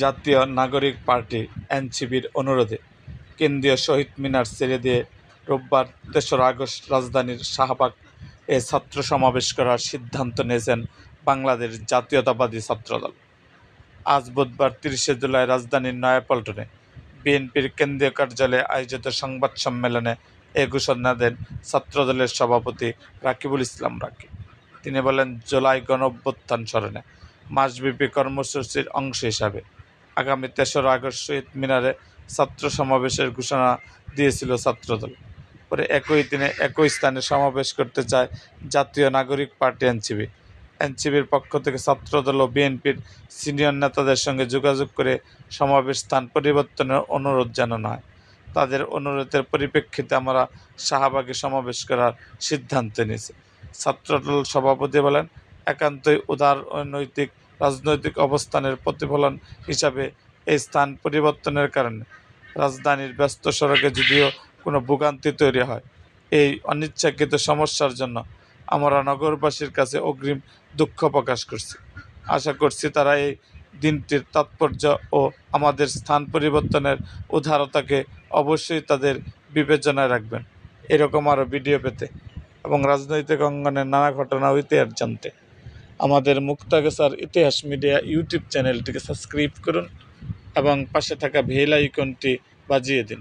জাতীয় নাগরিক পার্টি এনসিপির অনুরোধে কেন্দ্রীয় শহীদ মিনার ছেড়ে দিয়ে রোববার ৩রা আগস্ট রাজধানীর শাহবাগ-এ ছাত্র সমাবেশ করার সিদ্ধান্ত নিয়েছেন বাংলাদেশ জাতীয়তাবাদী ছাত্রদল। আজ বুধবার ৩০শে জুলাই রাজধানীর নয়াপল্টনে বিএনপির কেন্দ্রীয় কার্যালয়ে আয়োজিত সংবাদ সম্মেলনে এ ঘোষণা দেন ছাত্রদলের সভাপতি রাকিবুল ইসলাম রাকি। তিনি বলেন, জুলাই গণঅভ্যুত্থান স্মরণে মাসব্যাপী কর্মসূচির অংশ হিসাবে আগামী ৩রা আগস্ট শহীদ মিনারে ছাত্র সমাবেশের ঘোষণা দিয়েছিল ছাত্রদল। পরে একই দিনে একই স্থানে সমাবেশ করতে চায় জাতীয় নাগরিক পার্টি এনসিপি। এনসিপির পক্ষ থেকে ছাত্রদল ও বিএনপির সিনিয়র নেতাদের সঙ্গে যোগাযোগ করে সমাবেশ স্থান পরিবর্তনের অনুরোধ জানানো হয়। তাদের অনুরোধের পরিপ্রেক্ষিতে আমরা শাহবাগে সমাবেশ করার সিদ্ধান্ত নিয়েছি। ছাত্রদল সভাপতি বলেন, একান্তই উদার ও রাজনৈতিক অবস্থানের প্রতিফলন হিসাবে এই স্থান পরিবর্তনের কারণে রাজধানীর ব্যস্ত সড়কে যদিও কোনো ভোগান্তি তৈরি হয়, এই অনিচ্ছাকৃত সমস্যার জন্য আমরা নগরবাসীর কাছে অগ্রিম দুঃখ প্রকাশ করছি। আশা করছি তারা এই দিনটির তাৎপর্য ও আমাদের স্থান পরিবর্তনের উদারতাকে অবশ্যই তাদের বিবেচনায় রাখবেন। এরকম আরও ভিডিও পেতে এবং রাজনৈতিক অঙ্গনের নানা ঘটনা ও ইতিহাস জানতে আমাদের মুক্তাগাছার ইতিহাস মিডিয়া ইউটিউব চ্যানেলটিকে সাবস্ক্রাইব করুন এবং পাশে থাকা বেল আইকনটি বাজিয়ে দিন।